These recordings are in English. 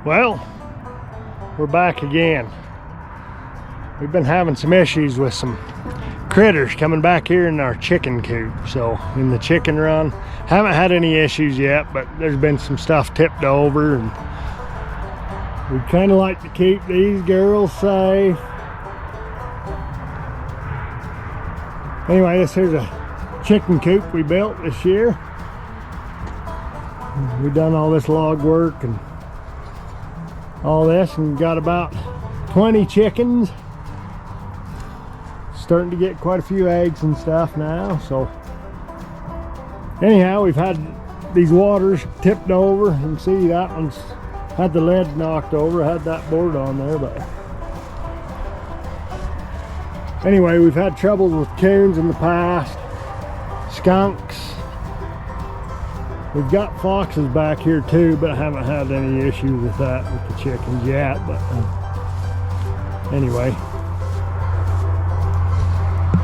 Well, we're back again. We've been having some issues with some critters coming back here in our chicken coop. So in the chicken run, haven't had any issues yet, but there's been some stuff tipped over, and we kind of like to keep these girls safe. Anyway, this here's a chicken coop we built this year. We've done all this log work and all this, and got about 20 chickens. Starting to get quite a few eggs and stuff now. So anyhow, we've had these waters tipped over. You can see that one's had the lid knocked over, had that board on there, but anyway, we've had trouble with coons in the past, skunks. We've got foxes back here too, but I haven't had any issues with that with the chickens yet. But anyway,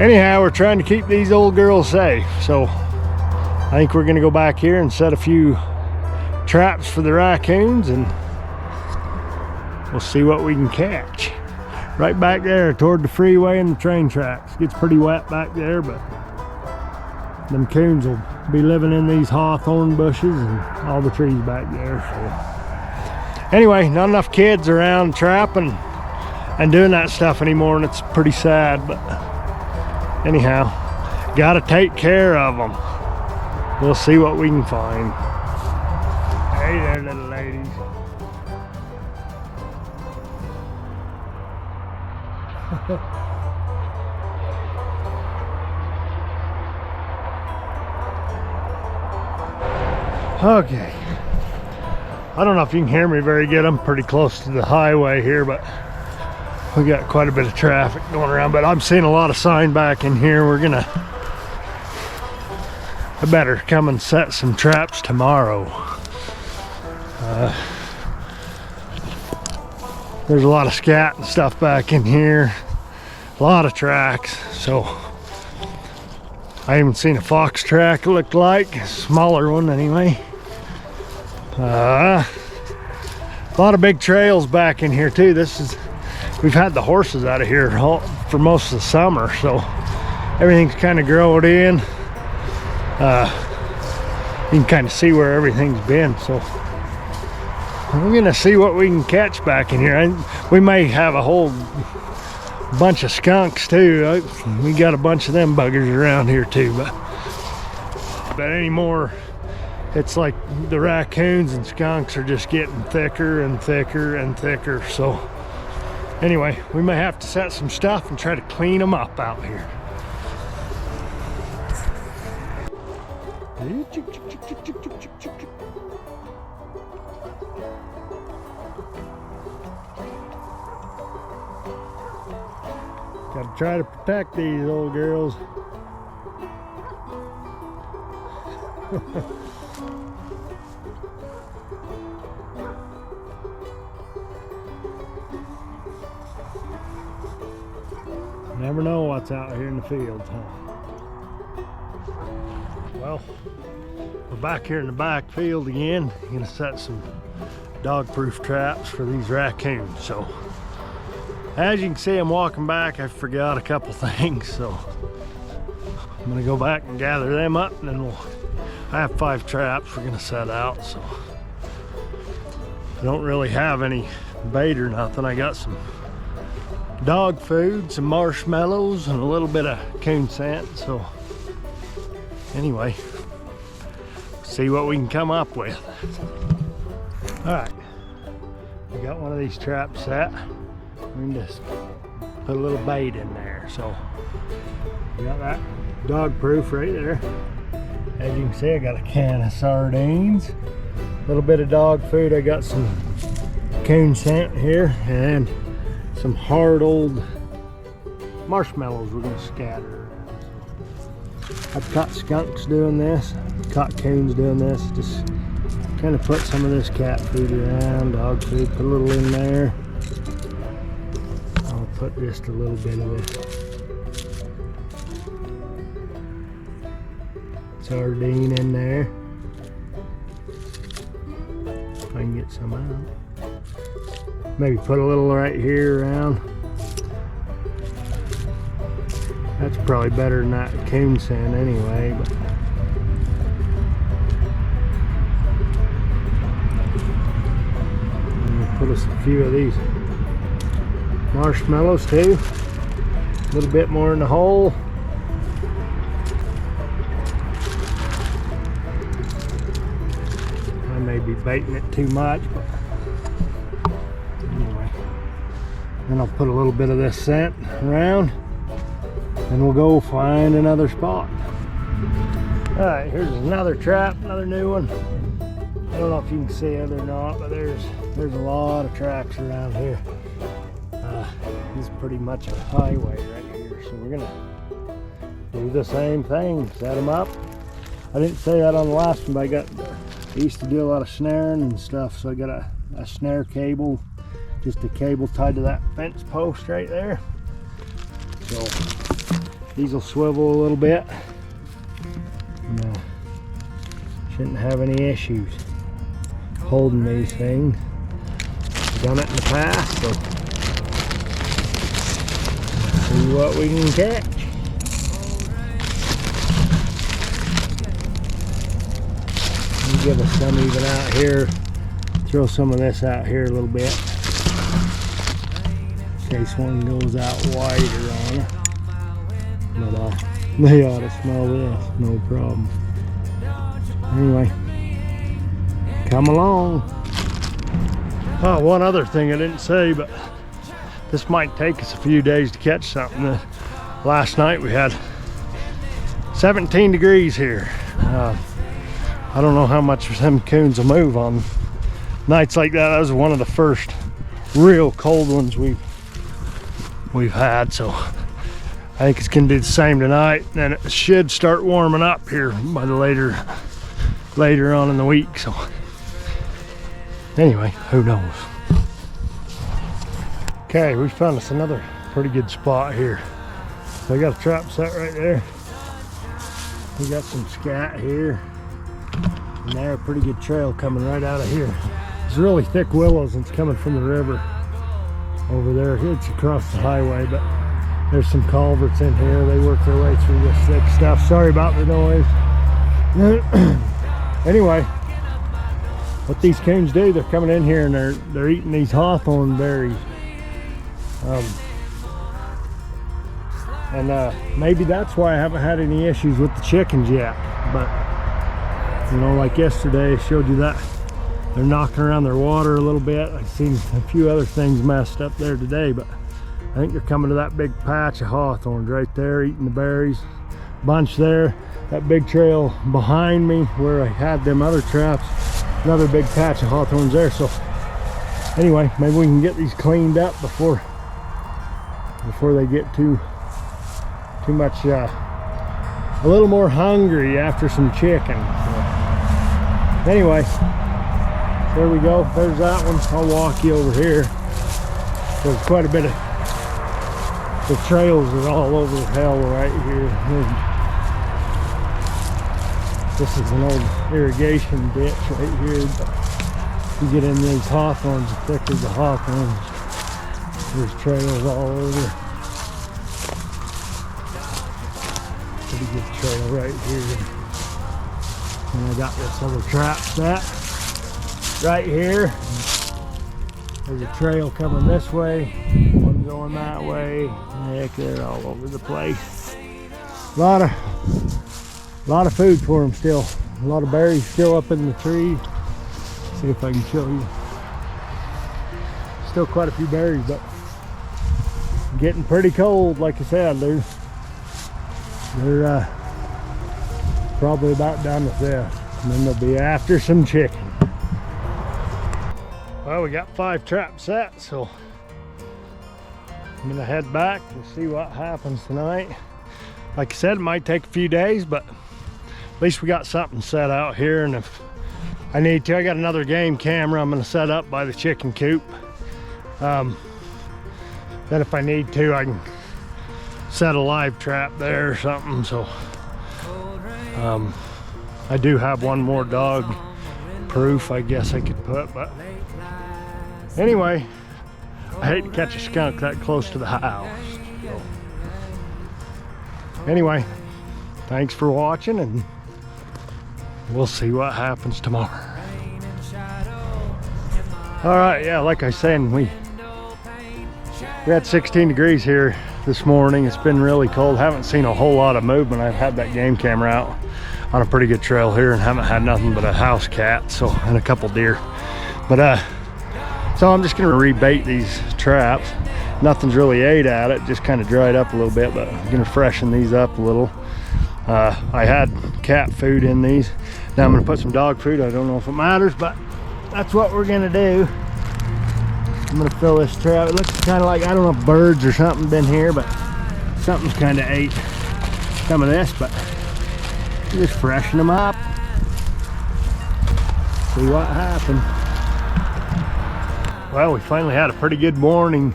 anyhow, we're trying to keep these old girls safe. So I think we're gonna go back here and set a few traps for the raccoons, and we'll see what we can catch. Right back there toward the freeway and the train tracks. Gets pretty wet back there, but them coons will be living in these hawthorn bushes and all the trees back there. So anyway, not enough kids around trapping and doing that stuff anymore, and it's pretty sad. But anyhow, gotta take care of them. We'll see what we can find. Hey there, little ladies. Okay, I don't know if you can hear me very good. I'm pretty close to the highway here, but we got quite a bit of traffic going around. But I'm seeing a lot of sign back in here. I better come and set some traps tomorrow. There's a lot of scat and stuff back in here, a lot of tracks. So I haven't seen a fox track, it looked like a smaller one anyway. A lot of big trails back in here too. We've had the horses out of here for most of the summer, so everything's kind of growed in. You can kind of see where everything's been. So we're gonna see what we can catch back in here. We may have a whole bunch of skunks too. We got a bunch of them buggers around here too, but anymore, it's like the raccoons and skunks are just getting thicker and thicker and thicker. So anyway, we may have to set some stuff and try to clean them up out here. Gotta try to protect these old girls. Never know what's out here in the fields, huh? Well, we're back here in the back field again. I'm gonna set some dog-proof traps for these raccoons. So as you can see, I'm walking back. I forgot a couple things, so I'm gonna go back and gather them up, and then I have 5 traps we're gonna set out. So I don't really have any bait or nothing. I got some dog food, some marshmallows, and a little bit of coon scent. So anyway, see what we can come up with. All right, we got one of these traps set. We can just put a little bait in there. So we got that dog proof right there. As you can see, I got a can of sardines, a little bit of dog food. I got some coon scent here, and some hard old marshmallows we're gonna scatter. I've caught skunks doing this, caught coons doing this. Just kind of put some of this cat food around, dog food, put a little in there. I'll put just a little bit of this sardine in there. If I can get some out. Maybe put a little right here around. That's probably better than that coon sand anyway. But put us a few of these marshmallows too. A little bit more in the hole. I may be baiting it too much, but anyway. Then I'll put a little bit of this scent around and we'll go find another spot. All right, here's another trap, another new one. I don't know if you can see it or not, but there's a lot of tracks around here. This is pretty much a highway right here, so we're gonna do the same thing, set them up. I didn't say that on the last one, but I used to do a lot of snaring and stuff, so I got a snare cable, just a cable tied to that fence post right there. So these will swivel a little bit. And, shouldn't have any issues holding these things. I've done it in the past, so let's see what we can catch. Let me give us some even out here. Throw some of this out here a little bit in case one goes out wider on it. But they ought to smell this, no problem. Anyway, come along. Oh, one other thing I didn't say, but this might take us a few days to catch something. Last night we had 17 degrees here. I don't know how much them coons will move on nights like that. That was one of the first real cold ones we've had, so I think it's gonna do the same tonight. And it should start warming up here by the later on in the week. So anyway, who knows? Okay, we found us another pretty good spot here. So I got a trap set right there. We got some scat here. And there, a pretty good trail coming right out of here. It's really thick willows and it's coming from the river over there. It's across the highway, but there's some culverts in here. They work their way through this thick stuff. Sorry about the noise. Anyway, what these coons do, they're coming in here and they're eating these hawthorn berries. Maybe that's why I haven't had any issues with the chickens yet. But you know, like yesterday I showed you that they're knocking around their water a little bit. I've seen a few other things messed up there today, but I think they're coming to that big patch of hawthorns right there, eating the berries. Bunch there. That big trail behind me where I had them other traps, another big patch of hawthorns there. So anyway, maybe we can get these cleaned up before they get too much, a little more hungry after some chicken. So anyway, there we go. There's that one. I'll walk you over here. There's quite a bit of the trails are all over the hell right here. This is an old irrigation ditch right here. But you get in these hawthorns, the thicker the hawthorns, there's trails all over. Pretty good trail right here. And I got this other trap set right here. There's a trail coming this way, one going that way. Heck, they're all over the place. A lot of food for them still. A lot of berries still up in the trees. See if I can show you. Still quite a few berries, but getting pretty cold. Like I said, they're probably about done with this. And then they'll be after some chicken. Well, we got 5 traps set, so I'm gonna head back and see what happens tonight. Like I said, it might take a few days, but at least we got something set out here. And if I need to, I got another game camera I'm gonna set up by the chicken coop. Then if I need to, I can set a live trap there or something. So I do have one more dog proof I guess I could put, but anyway, I hate to catch a skunk that close to the house. So. Anyway, thanks for watching, and we'll see what happens tomorrow. All right, yeah, like I said, we had 16 degrees here this morning. It's been really cold. Haven't seen a whole lot of movement. I've had that game camera out on a pretty good trail here and haven't had nothing but a house cat, so, and a couple deer. But so I'm just gonna rebait these traps. Nothing's really ate at it, just kind of dried up a little bit, but I'm gonna freshen these up a little. I had cat food in these. Now I'm gonna put some dog food. I don't know if it matters, but that's what we're gonna do. I'm gonna fill this trap. It looks kind of like, I don't know if birds or something been here, but something's kind of ate some of this, but just freshen them up. See what happened. Well, we finally had a pretty good morning.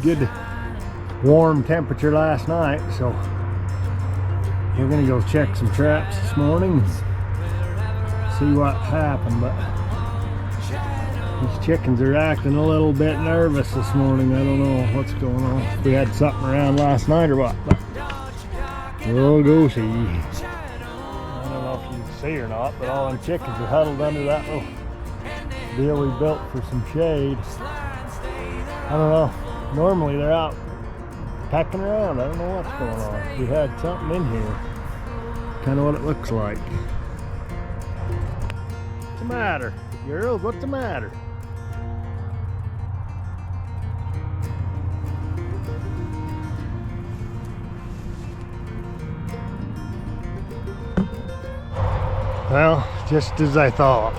Good warm temperature last night, so we're gonna go check some traps this morning, see what happened. But these chickens are acting a little bit nervous this morning. I don't know what's going on. If we had something around last night or what, but we'll go see. I don't know if you can see or not, but all them chickens are huddled under that little deal we built for some shade. I don't know. Normally they're out pecking around. I don't know what's going on. We had something in here. Kind of what it looks like. What's the matter? Girls, what's the matter? Well, just as I thought.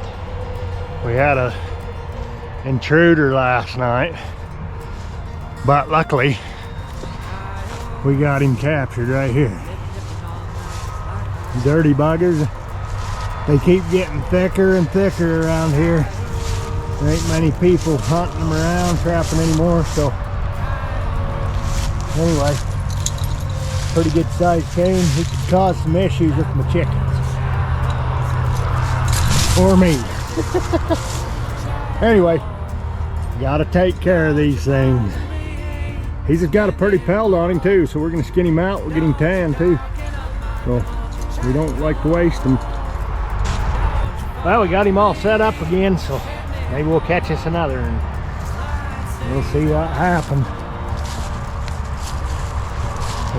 We had a intruder last night, but luckily we got him captured right here. Dirty buggers, they keep getting thicker and thicker around here. There ain't many people hunting them around, trapping anymore, so anyway, pretty good sized cane. He could cause some issues with my chickens. Or me. Anyway, gotta take care of these things. He's got a pretty pelt on him too, so we're gonna skin him out. We'll get him tan too, so we don't like to waste him. Well, we got him all set up again, so maybe we'll catch us another and we'll see what happened.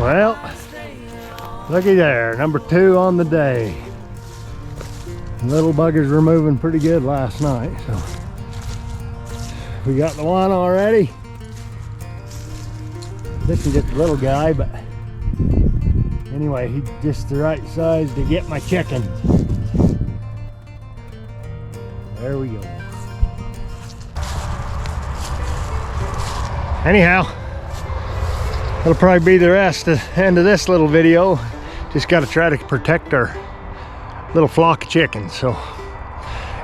Well, looky there, number 2 on the day. Little buggers were moving pretty good last night, so we got the one already. This is just a little guy, but anyway, he's just the right size to get my chickens. There we go. Anyhow, that'll probably be the end of this little video. Just got to try to protect our little flock of chickens. So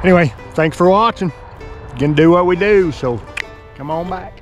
anyway, thanks for watching. Gonna do what we do, so come on back.